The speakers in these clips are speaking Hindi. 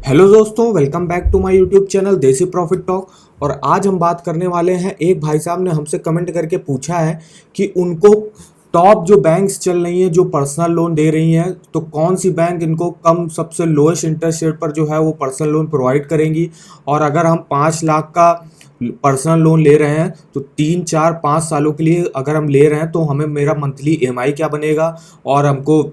हेलो दोस्तों, welcome back to my YouTube channel Desi profit talk. और आज हम बात करने वाले हैं, एक भाई साहब ने हमसे कमेंट करके पूछा है कि उनको टॉप जो बैंक्स चल रही हैं जो पर्सनल लोन दे रही हैं, तो कौन सी बैंक इनको कम सबसे लोएस्ट इंटरेस्ट रेट पर जो है वो पर्सनल लोन प्रोवाइड करेंगी। और अगर हम 5 लाख का पर्सनल लोन ले रहे हैं तो 3 4 5 सालों के लिए अगर हम ले रहे हैं तो हमें मेरा मंथली ईएमआई क्या बनेगा, और हमको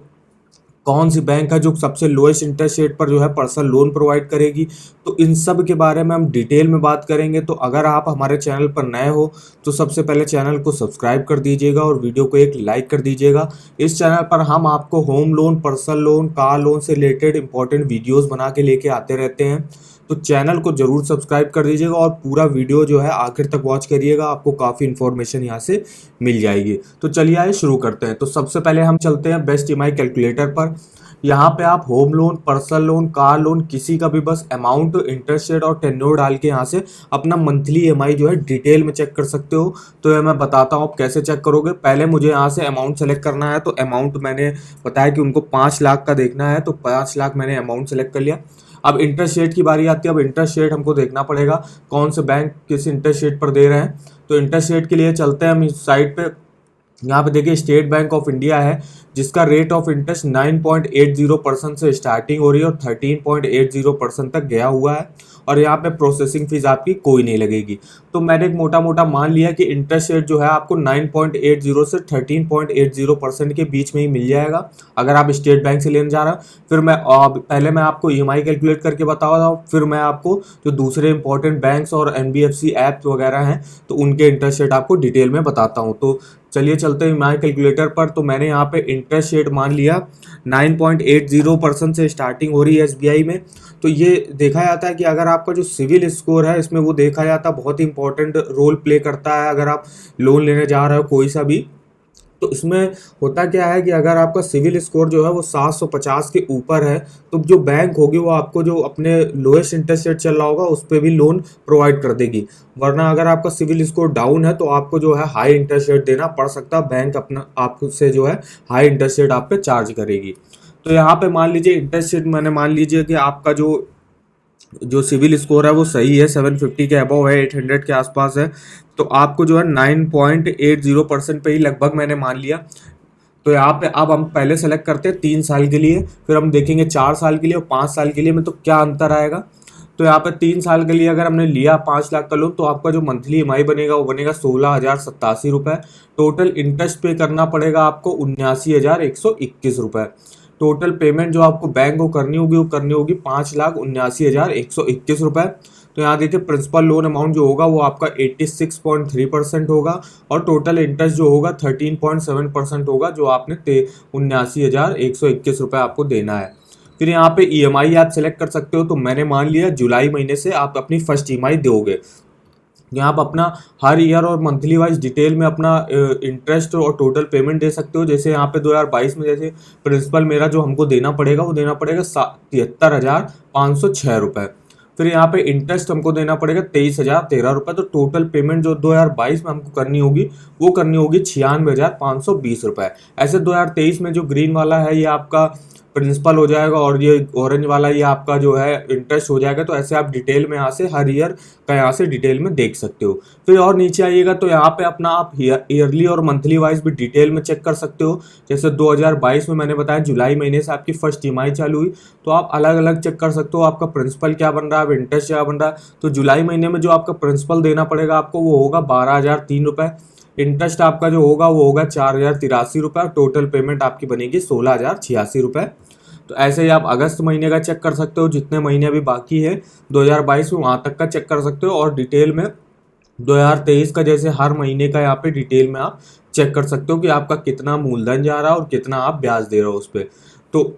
कौन सी बैंक है जो सबसे लोएस्ट इंटरेस्ट रेट पर जो है पर्सनल लोन प्रोवाइड करेगी। तो इन सब के बारे में हम डिटेल में बात करेंगे। तो अगर आप हमारे चैनल पर नए हो तो सबसे पहले चैनल को सब्सक्राइब कर दीजिएगा और वीडियो को एक लाइक कर दीजिएगा। इस चैनल पर हम आपको home loan, personal loan, car loan से रिलेटेड इंपॉर्टेंट वीडियोस बना के लेके आते रहते हैं। तो चैनल को जरूर सब्सक्राइब कर दीजिएगा और पूरा वीडियो जो है आखिर तक वॉच करिएगा, आपको काफ़ी इन्फॉर्मेशन यहाँ से मिल जाएगी। तो चलिए आइए शुरू करते हैं। तो सबसे पहले हम चलते हैं बेस्ट ईएमआई कैलकुलेटर पर। यहाँ पे आप home loan, personal loan, car loan, किसी का भी बस अमाउंट, इंटरेस्ट रेट और टेन्योर डाल के यहाँ से अपना मंथली ईएमआई जो है डिटेल में चेक कर सकते हो। तो ये मैं बताता हूँ आप कैसे चेक करोगे। पहले मुझे यहाँ से अमाउंट सेलेक्ट करना है। तो अमाउंट मैंने बताया कि उनको 5 लाख का देखना है, तो 5 लाख मैंने अमाउंट सेलेक्ट कर लिया। अब इंटरेस्ट रेट की बारी आती है। अब इंटरेस्ट रेट हमको देखना पड़ेगा कौन से बैंक किस इंटरेस्ट रेट पर दे रहे हैं। तो इंटरेस्ट रेट के लिए चलते हैं हम इस साइड पे। यहाँ पे देखिए स्टेट बैंक ऑफ इंडिया है, जिसका रेट ऑफ इंटरेस्ट 9.80% से स्टार्टिंग हो रही है और 13.80% तक गया हुआ है। और यहाँ पे प्रोसेसिंग फीस आपकी कोई नहीं लगेगी। तो मैंने एक मोटा मोटा मान लिया कि इंटरेस्ट रेट जो है आपको 9.80 से 13.80% के बीच में ही मिल जाएगा अगर आप स्टेट बैंक से लेने जा रहे हैं। फिर पहले मैं आपको ईएमआई कैलकुलेट करके बता रहा हूँ, फिर मैं आपको जो दूसरे इंपॉर्टेंट बैंक्स और एनबीएफसी ऐप्स वगैरह हैं तो उनके इंटरेस्ट रेट आपको डिटेल में बताता हूँ। तो चलिए चलते हैं ईएमआई कैलकुलेटर पर। तो मैंने यहाँ पे इंटरेस्ट रेट मान लिया 9.80% से स्टार्टिंग हो रही है एसबीआई में। तो ये देखा जाता है कि अगर आपका जो सिविल स्कोर है इसमें वो देखा जाता है बहुत इंपॉर्टेंट रोल प्ले करता है अगर आप लोन लेने जा रहे हो कोई सा भी। तो इसमें होता क्या है कि अगर आपका सिविल स्कोर जो है वो 750 के ऊपर है तो जो बैंक होगी वो आपको जो अपने लोएस्ट इंटरेस्ट रेट चल रहा होगा उस पर भी लोन प्रोवाइड कर देगी। वरना अगर आपका सिविल स्कोर डाउन है तो आपको जो है हाई इंटरेस्ट रेट देना पड़ सकता है। बैंक अपना आपसे जो है हाई इंटरेस्ट रेट आप पे चार्ज करेगी। तो यहाँ पे मान लीजिए इंटरेस्ट रेट मैंने मान लीजिए कि आपका जो जो सिविल स्कोर है वो सही है, 750 के अबव है, 800 के आसपास है। तो आपको जो है 9.80% पे ही लगभग मैंने मान लिया। तो यहाँ पे अब हम पहले सेलेक्ट करते हैं 3 साल के लिए, फिर हम देखेंगे 4 साल के लिए और 5 साल के लिए में तो क्या अंतर आएगा। तो यहाँ पे 3 साल के लिए अगर हमने लिया 5 लाख का लोन तो आपका जो मंथली ईएमआई बनेगा वो बनेगा 16,087 रुपये। टोटल इंटरेस्ट पे करना पड़ेगा आपको 79,121 रुपये। टोटल पेमेंट जो आपको बैंक को करनी होगी वो करनी होगी 5,79,121 रुपये। तो यहाँ देखिए प्रिंसिपल लोन अमाउंट जो होगा वो आपका 86.3% होगा और टोटल इंटरेस्ट जो होगा 13.7% होगा, जो आपने 79,121 रुपये आपको देना है। फिर यहाँ पे ईएमआई आप सेलेक्ट कर सकते हो। तो मैंने मान लिया जुलाई महीने से आप अपनी फर्स्ट ईएमआई दोगे। यहाँ आप अपना हर ईयर और मंथली वाइज डिटेल में अपना इंटरेस्ट और टोटल पेमेंट दे सकते हो। जैसे यहाँ पे 2022 में जैसे प्रिंसिपल मेरा जो हमको देना पड़ेगा वो देना पड़ेगा 73,506 रुपये। फिर यहाँ पे इंटरेस्ट हमको देना पड़ेगा 23,013 रुपये। तो टोटल पेमेंट जो 2022 में हमको करनी होगी वो करनी होगी 96,520 रुपये। ऐसे 2023 में जो ग्रीन वाला है ये आपका प्रिंसिपल हो जाएगा और ये ऑरेंज वाला ये आपका जो है इंटरेस्ट हो जाएगा। तो ऐसे आप डिटेल में यहाँ से हर ईयर का यहाँ से डिटेल में देख सकते हो। फिर और नीचे आइएगा तो यहाँ पे अपना आप ईयरली और मंथली वाइज भी डिटेल में चेक कर सकते हो। जैसे 2022 में मैंने बताया जुलाई महीने से आपकी फर्स्ट ईएमआई चालू हुई, तो आप अलग अलग चेक कर सकते हो आपका प्रिंसिपल क्या बन रहा है, अब इंटरेस्ट क्या बन रहा है। तो जुलाई महीने में जो आपका प्रिंसिपल देना पड़ेगा आपको वो होगा 12,003 रुपये। इंटरेस्ट आपका जो होगा वो होगा 4,083 रुपये। टोटल पेमेंट आपकी बनेगी 16,086 रुपये। तो ऐसे ही आप अगस्त महीने का चेक कर सकते हो, जितने महीने अभी बाकी है 2022 में वहाँ तक का चेक कर सकते हो। और डिटेल में 2023 का जैसे हर महीने का यहाँ पे डिटेल में आप चेक कर सकते हो कि आपका कितना मूलधन जा रहा है और कितना आप ब्याज दे रहे हो उस पर। तो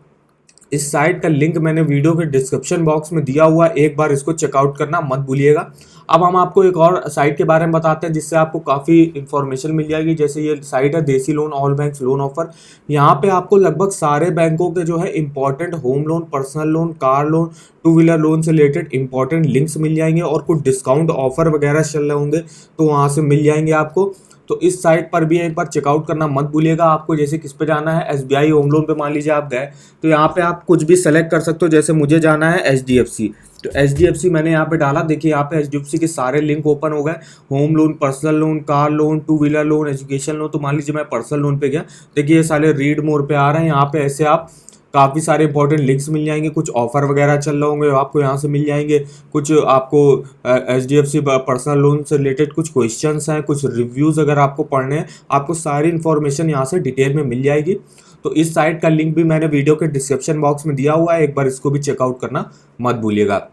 इस साइट का लिंक मैंने वीडियो के डिस्क्रिप्शन बॉक्स में दिया हुआ है, एक बार इसको चेकआउट करना मत भूलिएगा। अब हम आपको एक और साइट के बारे में बताते हैं जिससे आपको काफ़ी इन्फॉर्मेशन मिल जाएगी। जैसे ये साइट है देसी loan all banks loan offer. यहाँ पे आपको लगभग सारे बैंकों के जो है important home loan, personal loan, car loan, two wheeler loan से रिलेटेड इंपॉर्टेंट लिंक्स मिल जाएंगे और कुछ डिस्काउंट ऑफर वगैरह चल रहे होंगे तो वहाँ से मिल जाएंगे आपको। तो इस साइट पर भी एक बार चेकआउट करना मत भूलिएगा। आपको जैसे किस पे जाना है, SBI होम लोन पे मान लीजिए आप गए, तो यहाँ पे आप कुछ भी सेलेक्ट कर सकते हो। जैसे मुझे जाना है HDFC, तो HDFC मैंने यहाँ पे डाला। देखिए यहाँ पे HDFC के सारे लिंक ओपन हो गए, home loan, personal loan, car loan, two wheeler loan, education loan. तो मान लीजिए मैं पर्सनल लोन पे गया, देखिए ये सारे रीड मोर पे आ रहे हैं। यहाँ पे ऐसे आप काफ़ी सारे इंपॉर्टेंट लिंक्स मिल जाएंगे, कुछ ऑफर वगैरह चल रहे होंगे आपको यहाँ से मिल जाएंगे, कुछ आपको HDFC पर्सनल लोन से रिलेटेड कुछ क्वेश्चंस हैं, कुछ रिव्यूज़ अगर आपको पढ़ने हैं, आपको सारी इन्फॉर्मेशन यहाँ से डिटेल में मिल जाएगी। तो इस साइट का लिंक भी मैंने वीडियो के डिस्क्रिप्शन बॉक्स में दिया हुआ है, एक बार इसको भी चेकआउट करना मत भूलिएगा।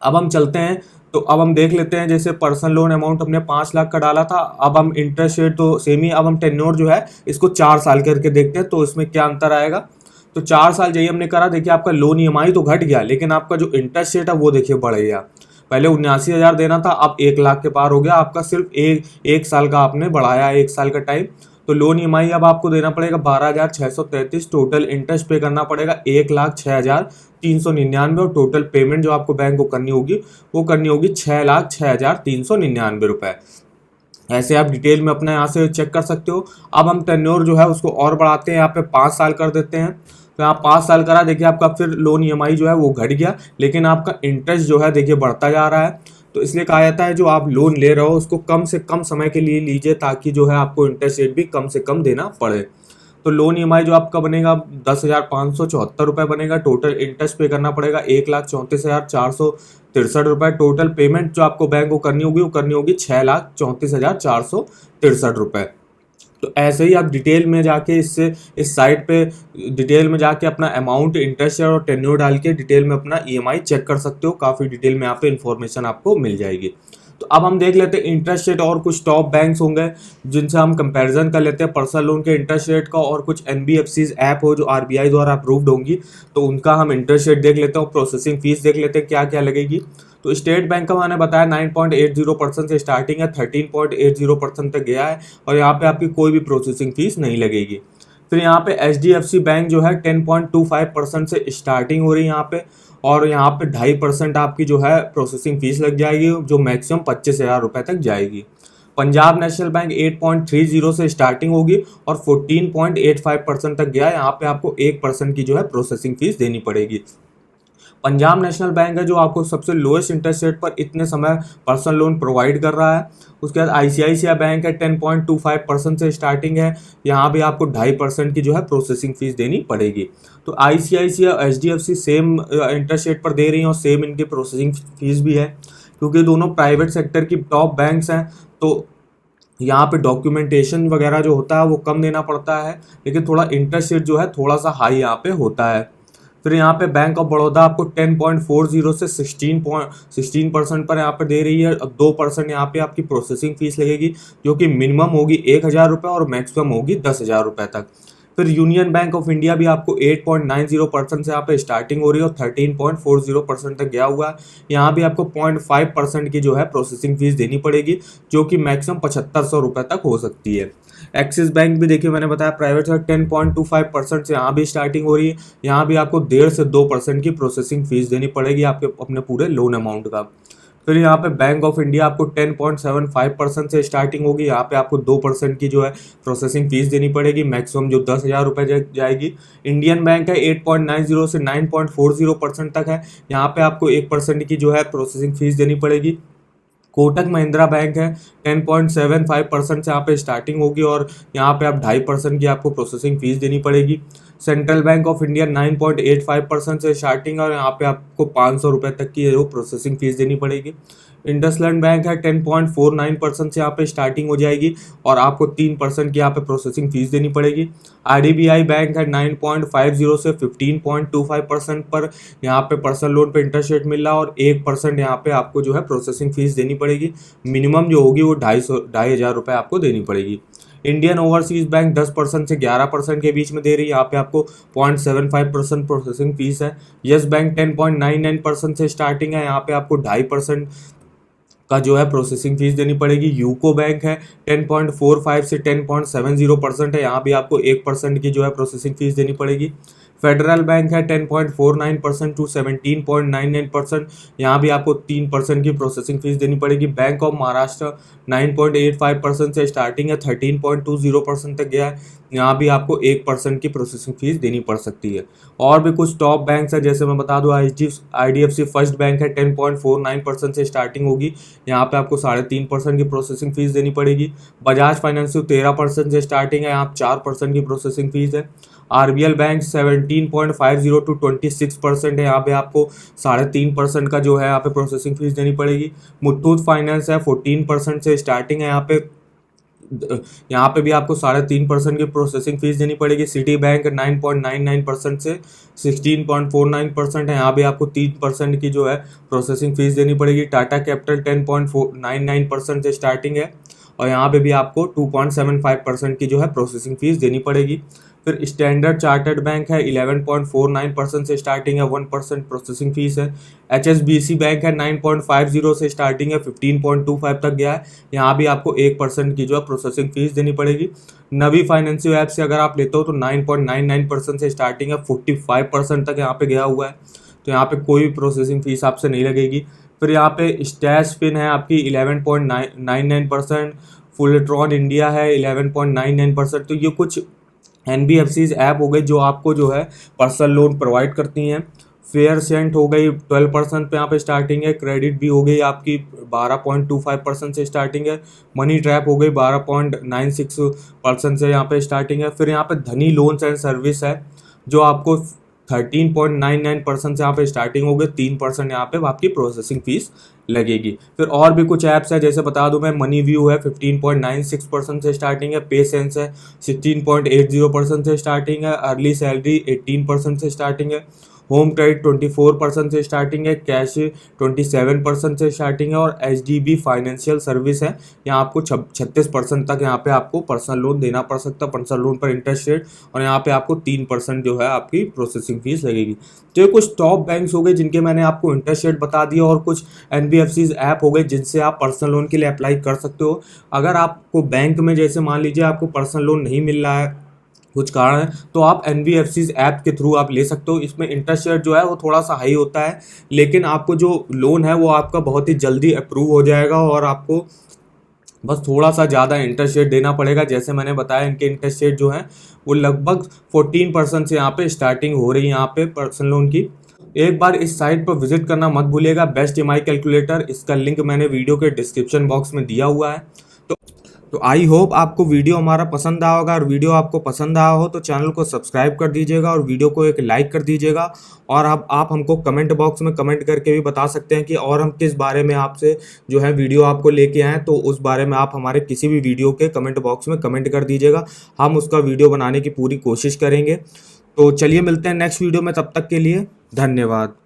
अब हम चलते हैं, तो अब हम देख लेते हैं। जैसे पर्सनल लोन अमाउंट हमने 5 लाख का डाला था, अब हम इंटरेस्ट रेट तो सेम ही, अब हम टेन्योर जो है इसको 4 साल करके देखते हैं, तो इसमें क्या अंतर आएगा। तो 4 साल जैसे हमने करा, देखिए आपका लोन EMI तो घट गया, लेकिन आपका जो इंटरेस्ट रेट है वो देखिए बढ़ गया। पहले 79,000 देना था, अब 1 लाख के पार हो गया आपका। सिर्फ एक साल का आपने बढ़ाया, 1 साल का टाइम। तो लोन EMI अब आपको देना पड़ेगा 12,633, टोटल इंटरेस्ट पे करना पड़ेगा 1,06,399, और टोटल पेमेंट जो आपको बैंक को करनी होगी वो करनी होगी 6,06,399 रुपये। ऐसे आप डिटेल में अपना यहाँ से चेक कर सकते हो। अब हम टेन्योर जो है उसको और बढ़ाते हैं, यहाँ पे 5 साल कर देते हैं। तो यहाँ 5 साल करा, देखिए आपका फिर लोन EMI जो है वो घट गया, लेकिन आपका इंटरेस्ट जो है देखिए बढ़ता जा रहा है। तो इसलिए कहा जाता है जो आप लोन ले रहे हो उसको कम से कम समय के लिए लीजिए, ताकि जो है आपको इंटरेस्ट रेट भी कम से कम देना पड़े। तो लोन EMI जो आपका बनेगा 10,574 रुपये बनेगा। टोटल इंटरेस्ट पे करना पड़ेगा 1,34,463 रुपये। टोटल पेमेंट जो आपको बैंक को करनी होगी वो करनी होगी 6,34,463 रुपये। तो ऐसे ही आप डिटेल में जाके इस साइट पे डिटेल में जाके अपना अमाउंट, इंटरेस्ट और टेन्योर डाल के डिटेल में अपना EMI चेक कर सकते हो। काफ़ी डिटेल में यहाँ पे इन्फॉर्मेशन आपको मिल जाएगी। तो अब हम देख लेते हैं इंटरेस्ट रेट, और कुछ टॉप बैंक्स होंगे जिनसे हम कंपैरिजन कर लेते हैं पर्सनल लोन के इंटरेस्ट रेट का, और कुछ NBFCs ऐप हो जो RBI द्वारा अप्रूव्ड होंगी, तो उनका हम इंटरेस्ट रेट देख लेते हैं, प्रोसेसिंग फीस देख लेते हैं क्या क्या लगेगी। तो स्टेट बैंक का मैंने बताया 9.80% से स्टार्टिंग है, 13.80% तक गया है, और यहाँ पे आपकी कोई भी प्रोसेसिंग फीस नहीं लगेगी। फिर यहाँ पे HDFC बैंक जो है 10.25% से स्टार्टिंग हो रही है यहाँ पे, और यहाँ पे 2.5% आपकी जो है प्रोसेसिंग फीस लग जाएगी, जो मैक्सिमम 25,000 रुपये तक जाएगी। पंजाब नेशनल बैंक 8.30 से स्टार्टिंग होगी और 14.85% तक गया, यहाँ पे आपको 1% की जो है प्रोसेसिंग फीस देनी पड़ेगी। पंजाब नेशनल बैंक है जो आपको सबसे लोएस्ट इंटरेस्ट रेट पर इतने समय पर्सनल लोन प्रोवाइड कर रहा है। उसके बाद ICICI बैंक है 10.25% से स्टार्टिंग है, यहाँ भी आपको 2.5% की जो है प्रोसेसिंग फीस देनी पड़ेगी। तो ICICI और HDFC सेम इंटरेस्ट रेट पर दे रही हैं और सेम इनकी प्रोसेसिंग फीस भी है, क्योंकि दोनों प्राइवेट सेक्टर की टॉप बैंक्स हैं। तो यहाँ पे डॉक्यूमेंटेशन वगैरह जो होता है वो कम देना पड़ता है, लेकिन थोड़ा इंटरेस्ट रेट जो है थोड़ा सा हाई यहाँ पे होता है। फिर यहाँ पे बैंक ऑफ बड़ौदा आपको 10.40 से 16% पर यहाँ पे दे रही है, 2% यहाँ पे आपकी प्रोसेसिंग फीस लगेगी, जो कि मिनिमम होगी 1,000 रुपये और मैक्सिमम होगी 10,000 रुपये तक। फिर यूनियन बैंक ऑफ इंडिया भी आपको 8.90% से यहाँ पे स्टार्टिंग हो रही है और 13.40% तक गया हुआ है। यहाँ भी आपको 0.5% की जो है प्रोसेसिंग फीस देनी पड़ेगी, जो कि मैक्सिमम 7,500 रुपये तक हो सकती है। एक्सिस बैंक भी देखिए मैंने बताया प्राइवेट है, 10.25% से यहाँ भी स्टार्टिंग हो रही है। यहाँ भी आपको 1.5 से 2% की प्रोसेसिंग फीस देनी पड़ेगी आपके अपने पूरे लोन अमाउंट का। फिर यहाँ पे बैंक ऑफ इंडिया आपको 10.75% से स्टार्टिंग होगी, यहाँ पे आपको 2% की जो है प्रोसेसिंग फीस देनी पड़ेगी, मैक्सिमम जो 10,000 रुपये जाएगी। इंडियन बैंक है 8.90 से 9.40% तक है, यहाँ पे आपको 1% की जो है प्रोसेसिंग फीस देनी पड़ेगी। कोटक महिंद्रा बैंक है 10.75% से यहाँ पे स्टार्टिंग होगी और यहाँ पे आप 2.5% की आपको प्रोसेसिंग फीस देनी पड़ेगी। सेंट्रल बैंक ऑफ इंडिया 9.85% से स्टार्टिंग और यहाँ पे आपको 500 रुपये तक की जो प्रोसेसिंग फीस देनी पड़ेगी। इंडसलैंड बैंक है 10.49% से यहाँ पे स्टार्टिंग हो जाएगी और आपको 3% की यहाँ पे प्रोसेसिंग फीस देनी पड़ेगी। IDBI बैंक है 9.50 से 15.25% पर यहाँ पे पर्सनल लोन पे इंटरेस्ट रेट मिल रहा है और 1% यहाँ पे आपको जो है प्रोसेसिंग फीस देनी पड़ेगी। मिनिमम जो होगी वो 2,500 रुपये आपको देनी पड़ेगी। इंडियन ओवरसीज बैंक 10% से 11% के बीच में दे रही है, यहाँ पे आपको 0.75% प्रोसेसिंग फीस है। यस बैंक 10.99% से स्टार्टिंग है, यहाँ पे आपको 2.5% का जो है प्रोसेसिंग फीस देनी पड़ेगी। यूको बैंक है 10.45 से 10.70% है, यहाँ भी आपको 1% की जो है प्रोसेसिंग फीस देनी पड़ेगी। फेडरल बैंक है 10.49% टू 17.99%, यहाँ भी आपको 3% की प्रोसेसिंग फीस देनी पड़ेगी। बैंक ऑफ महाराष्ट्र 9.85% से स्टार्टिंग है, 13.20% तक गया है, यहाँ भी आपको 1% की प्रोसेसिंग फीस देनी पड़ सकती है। और भी कुछ टॉप बैंक्स है, जैसे मैं बता दूं IDFC फर्स्ट बैंक है 10.49% से स्टार्टिंग होगी, यहाँ पे आपको 3.5% की प्रोसेसिंग फीस देनी पड़ेगी। बजाज फाइनेंशियल 13% से स्टार्टिंग है, यहाँ 4% की प्रोसेसिंग फीस है। RBL बैंक 17.50 टू 26% है, यहाँ पे आपको 3.5% का जो है यहाँ पे प्रोसेसिंग फीस देनी पड़ेगी। मुथूट फाइनेंस है 14% से स्टार्टिंग है, यहाँ पे भी आपको 3.5% की प्रोसेसिंग फीस देनी पड़ेगी। सिटी बैंक 9.99% से 16.49% है, यहाँ भी आपको 3% की जो है प्रोसेसिंग फीस देनी पड़ेगी। टाटा कैपिटल 10.99% से स्टार्टिंग है, और यहाँ पे भी आपको 2.75% की जो है प्रोसेसिंग फीस देनी पड़ेगी। फिर स्टैंडर्ड चार्टर्ड बैंक है 11.49% से स्टार्टिंग है, 1% प्रोसेसिंग फीस है। HSBC बैंक है 9.50 से स्टार्टिंग है, 15.25 तक गया है, यहाँ भी आपको 1% की जो है प्रोसेसिंग फीस देनी पड़ेगी। नवी फाइनेंशियल ऐप से अगर आप लेते हो तो 9.99% से स्टार्टिंग है, 45% तक यहाँ पे गया हुआ है, तो यहाँ पे कोई प्रोसेसिंग फीस आपसे नहीं लगेगी। फिर यहाँ पे स्टैश पिन है आपकी 11.99%, फुलट्रॉन इंडिया है 11.99%, तो ये कुछ NBFCs ऐप हो गई जो आपको जो है पर्सनल लोन प्रोवाइड करती हैं। फेयर सेंट हो गई 12% पे यहाँ पे स्टार्टिंग है। क्रेडिट भी हो गई आपकी 12.25% से स्टार्टिंग है। मनी ट्रैप हो गई 12.96% से यहाँ पे स्टार्टिंग है। फिर यहाँ पे धनी लोन्स एंड सर्विस है जो आपको 13.99% से यहाँ पे स्टार्टिंग होगी, 3% यहाँ पे आपकी प्रोसेसिंग फीस लगेगी। फिर और भी कुछ ऐप्स है, जैसे बता दूं मैं, मनी व्यू है 15.96% से स्टार्टिंग है, पे सेंस है 16.80% से स्टार्टिंग है, अर्ली सैलरी 18% से स्टार्टिंग है, होम क्रेडिट 24% से स्टार्टिंग है, कैश 27% से स्टार्टिंग है, और HDB फाइनेंशियल सर्विस है, यहाँ आपको 36% तक यहाँ पे आपको पर्सनल लोन देना पड़ सकता है, पर्सनल लोन पर इंटरेस्ट रेट, और यहाँ पे आपको 3% जो है आपकी प्रोसेसिंग फीस लगेगी। तो ये कुछ टॉप बैंक्स हो गए जिनके मैंने आपको इंटरेस्ट रेट बता दिया, और कुछ NBFCs ऐप हो गए जिनसे आप पर्सनल लोन के लिए अप्लाई कर सकते हो। अगर आपको बैंक में, जैसे मान लीजिए आपको पर्सनल लोन नहीं मिल रहा है, कुछ कारण है, तो आप NBFCs ऐप के थ्रू आप ले सकते हो। इसमें इंटरेस्ट रेट जो है वो थोड़ा सा हाई होता है, लेकिन आपको जो लोन है वो आपका बहुत ही जल्दी अप्रूव हो जाएगा, और आपको बस थोड़ा सा ज़्यादा इंटरेस्ट रेट देना पड़ेगा। जैसे मैंने बताया, इनके इंटरेस्ट रेट जो है वो लगभग 14% से यहाँ पे स्टार्टिंग हो रही है यहाँ पे पर्सनल लोन की। एक बार इस साइट पर विजिट करना मत भूलिएगा, बेस्ट EMI कैलकुलेटर, इसका लिंक मैंने वीडियो के डिस्क्रिप्शन बॉक्स में दिया हुआ है। तो आई होप आपको वीडियो हमारा पसंद आया होगा, और वीडियो आपको पसंद आया हो तो चैनल को सब्सक्राइब कर दीजिएगा और वीडियो को एक लाइक कर दीजिएगा। और आप हमको कमेंट बॉक्स में कमेंट करके भी बता सकते हैं कि और हम किस बारे में आपसे जो है वीडियो आपको लेके आएँ, तो उस बारे में आप हमारे किसी भी वीडियो के कमेंट बॉक्स में कमेंट कर दीजिएगा, हम उसका वीडियो बनाने की पूरी कोशिश करेंगे। तो चलिए मिलते हैं नेक्स्ट वीडियो में, तब तक के लिए धन्यवाद।